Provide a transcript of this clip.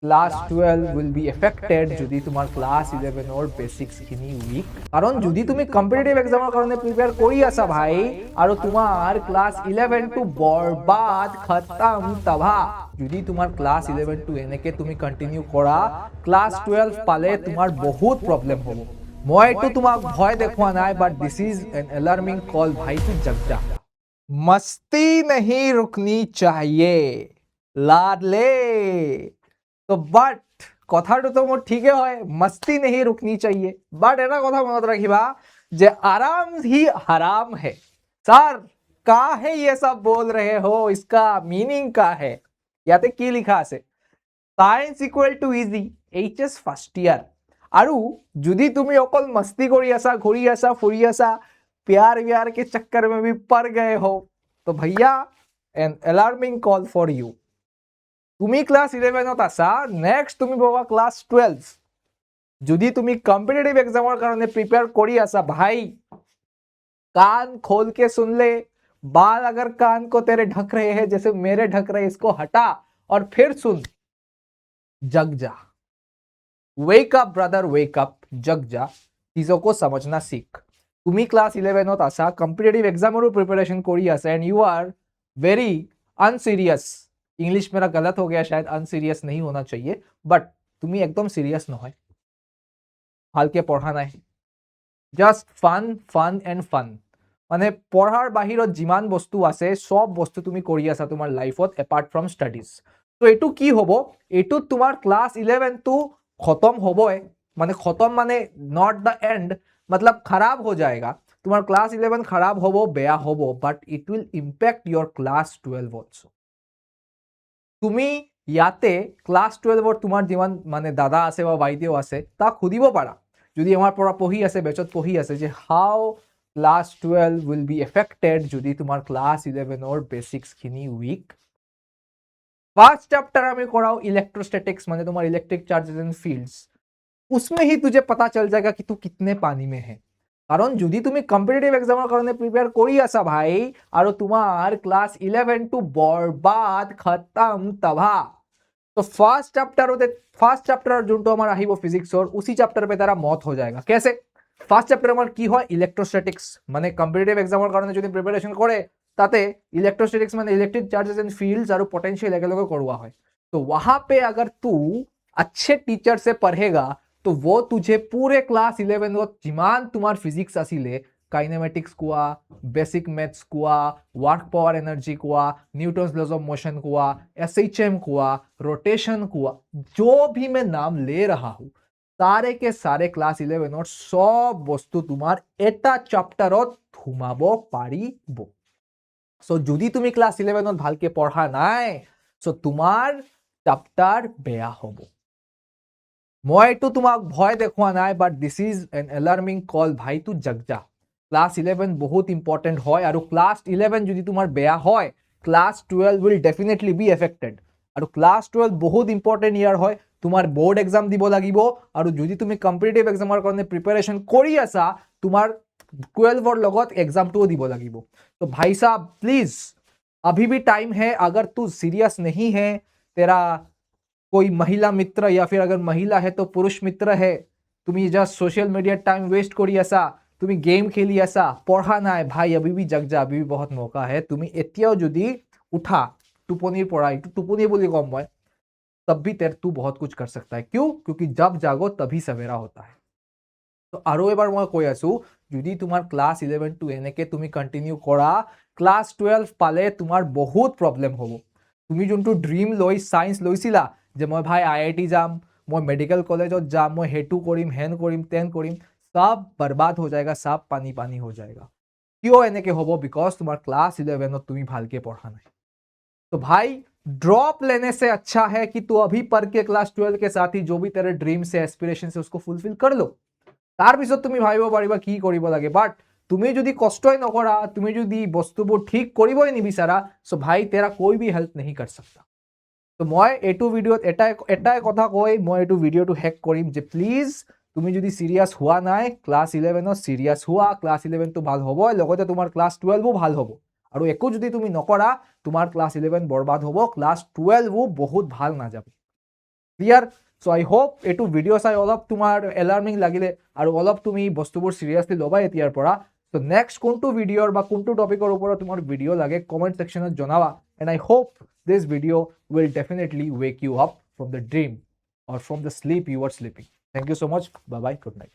Class 12 will be affected যদি তোমাৰ class 11 ৰ বেসিক্স খিনি উইক। কাৰণ যদি তুমি কম্পিটিটিভ এক্সামৰ কাৰণে প্ৰিপেয়াৰ কৰি আছা ভাই আৰু তোমাৰ ক্লাস 11 টো বৰবাদ খতম তবাহ, যদি তোমাৰ ক্লাস 11 টো এনেকে তুমি কন্টিনিউ কৰা, ক্লাস 12 পালে তোমাৰ বহুত প্ৰবলেম হ'ব। মই এইটো তোমাক ভয় দেখুৱা নাই, বাট দিস ইজ এন এলাৰ্মিং কল, ভাই তু জগ যা। मस्ती नहीं रुकनी चाहिए लाडले। তো বাট কথাটো তো মোৰ ঠিকে হয়, মস্তি नहीं रुकनी चाहिए, বাট এটা কথা মনত ৰাখিবা যে आराम ही हराम है। सर काहे ये सब बोल रहे हो, इसका मीनिंग का है? ইয়াতে কি লিখা আছে? Science equal to easy, HS first year. আৰু যদি তুমি অকল মস্তি কৰি আছা, ঘূৰি আছা, ফুৰি আছা, प्यार व्यार के चक्कर में भी पड़ गए हो, तो भैया an alarming call for you. তুমি ক্লাস 11ত আছা, নেক্সট তুমি পাবা ক্লাস 12। যদি তুমি কম্পিটিটিভ এক্সামৰ কাৰণে প্ৰিপেয়াৰ কৰি আছা ভাই, कान खोल के सुन ले। बाल अगर कान को तेरे ढक रहे हैं जैसे मेरे ढक रहे, इसको हटा और फिर सुन। जग जा, wake up brother, wake up, जग जा, चीजों को समझना सीख। তুমি ক্লাস 11ত আছা, কম্পিটিটিভ এক্সামৰো प्रिपरेशन কৰি আছা, and you are very unserious. English मेरा गलत हो गया शायद, अनसीरियस नहीं होना चाहिए, बट তুমি একদম সিরিয়াস নহয়, ভালকে পঢ়া নাই, জাস্ট ফান ফান এন্ড ফান। মানে পঢ়াৰ বাহিৰত যিমান বস্তু আছে সব বস্তু তুমি কৰি আছা তোমাৰ লাইফত এপাৰ্ট ফ্ৰম ষ্টাডিজ। তো এইটো কি হ'ব, এইটো তোমাৰ ক্লাস 11 টো খতম হ'বই, মানে খতম মানে নট দ্য এন্ড, मतलब खराब हो जाएगा। तुम्हारा क्लास 11 खराब होबो, बेया होबो, but it will impact your class 12 also. তুমি ইয়াতে ক্লাস 12 তোমাৰ যিমান মানে দাদা আছে বা বাইদেউ আছে তাক সুধিব পাৰা, যদি আমাৰ পৰা পঢ়ি আছে, বেচত পঢ়ি আছে, যে হাউ ক্লাস 12 উইল বি এফেক্টেড যদি তোমাৰ ক্লাস 11 বেসিক্স খিনি উইক। फर्स्ट चैप्टर हमें कराओ इलेक्ट्रोस्टैटिक्स, माने तुम्हारे इलेक्ट्रिक चार्जेस एंड फील्ड्स, उसमें ही तुझे पता चल जाएगा कि तू कितने पानी में है। कारण যদি তুমি কম্পিটিটিভ এক্সামৰ কাৰণে প্ৰিপেয়াৰ কৰি আছা ভাই আৰু তোমাৰ ক্লাস 11 টো বৰবাদ খতম তবাহ, तो फर्स्ट चैप्टर যোনটো আমাৰ আহিব ফিজিক্সৰ, उसी चैप्टर पे तेरा मौत हो जाएगा। कैसे? ফাৰ্স্ট চ্যাপ্টাৰ আমাৰ কি হয়, ইলেক্ট্ৰোস্ট্যাটিক্স, মানে কম্পিটিটিভ এক্সামৰ কাৰণে যদি প্ৰিপাৰেচন কৰে তাতে ইলেক্ট্रोस्टैटिक्स মানে ইলেक्ट्रिक चार्जेस एंड फील्ड्स और पोटेंशियल एकेलगे करवा है। तो वहां पे अगर तू अच्छे टीचर से पढ़ेगा तो वो तुझे पूरे क्लास 11 जिमान तुम्हार फिजिक्स आसिले, काइनेमेटिक्स कुआ, बेसिक मैथ्स कुआ, वर्क पावर एनर्जी कुआ, न्यूटन्स लॉज ऑफ मोशन कुआ, एसएचएम कुआ, रोटेशन कुआ, जो भी मैं नाम ले रहा हूं सारे के सारे क्लास 11 सब बस्तु तुम्हार एटा चैप्टारत घुमाबो पारिब। सो যদি তুমি ক্লাস 11 ভালকে পঢ়া নাই, সো তোমাৰ চেপ্টাৰ বেয়া হ'ব। মই এইটো তোমাক ভয় দেখুৱা নাই, বাট দিস ইজ এন এলাৰ্মিং কল, ভাই তু জগ যা। ক্লাস 11 বহুত ইম্পৰ্টেণ্ট হয়, আৰু ক্লাস 11 যদি তোমাৰ বেয়া হয়, class 12 will definitely be affected. আৰু ক্লাস 12 বহুত ইম্পৰ্টেণ্ট ইয়াৰ হয়, তোমাৰ বোৰ্ড এক্সাম দিব লাগিব, আৰু যদি তুমি কম্পিটিটিভ এক্সামৰ কাৰণে প্ৰিপাৰেচন কৰি আছা, তোমাৰ 12 লগত एग्जामटो দিব লাগিব। तो भाई साहब प्लीज अभी भी टाइम है, अगर तू सीरियस नहीं है, तेरा कोई महिला मित्र या फिर अगर महिला है तो पुरुष मित्र है, तुम्ही just social media time waste करी आसा, तुम्ही गेम खेली आसा, पढ़ा ना है भाई, अभी भी जग जा, अभी भी बहुत मौका है। तुम्ही एतियाओ যদি उठा टुपनिर পৰা, এইটো टुपनी বুলি কম মই, तब भी तू बहुत कुछ कर सकता है। क्यों? क्योंकि जब जागो तभी सवेरा होता है। तो আৰু এবাৰ মই কৈ আছো, যদি তোমাৰ ক্লাস 11 টো এনেকে তুমি কন্টিনিউ কৰা, ক্লাস 12 পালে তোমাৰ বহুত প্ৰবলেম হ'ব। তুমি যোনটো ড্ৰিম লৈ সায়েন্স লৈছিলা যে মই ভাই আইআইটি যাম, মই মেডিকেল কলেজত যাম, মই হেতু কৰিম, হেন কৰিম, তেন কৰিম, सब बर्बाद हो जाएगा, सब पानी पानी हो जाएगा। क्यों এনেকে হ'ব? बिकॉज तुम्हार क्लास 11 তুমি ভালকে পঢ়া নাই। तो भाई ड्रॉप लेने से अच्छा है कि तू अभी पढ़ के क्लास 12 के साथ ही जो भी तेरे ड्रीम से एस्पिरेशन से उसको फुलफिल कर लो। तार पिছত তুমি ভাবিব পাৰিবা কি কৰিব লাগে, বাট তুমি যদি কষ্টই নকৰা, তুমি যদি বস্তুবোৰ ঠিক কৰিবই নিবিচাৰা, সো ভাই তেৰা कोई भी हेल्प नहीं कर सकता। তো মই এইটো ভিডিঅ'ত এটাই কথা কৈ মই এইটো ভিডিঅ'টো হেক কৰিম যে প্লিজ তুমি যদি সিৰিয়াস হোৱা নাই, ক্লাস 11 সিৰিয়াস হোৱা, ক্লাস 11 তো ভাল হ'ব, লগতে তোমাৰ ক্লাস 12 ভাল হ'ব। আৰু একো যদি তুমি নকৰা, তোমাৰ ক্লাস 11 বৰবাদ হ'ব, ক্লাস 12 বহুত ভাল না যাবে। ক্লিয়াৰ? চ' আই হোপ এইটো ভিডিঅ' চাই অলপ তোমাৰ এলাৰ্মিং লাগিলে আৰু অলপ তুমি বস্তুবোৰ চিৰিয়াছলি ল'বা এতিয়াৰ পৰা। চ' নেক্সট কোনটো ভিডিঅ'ৰ বা কোনটো টপিকৰ ওপৰত তোমাৰ ভিডিঅ' লাগে কমেণ্ট ছেকশ্যনত জনাবা। And I hope this video' will definitely wake you up from the dream or from the sleep you are sleeping. Thank you so much. Bye bye. Good night.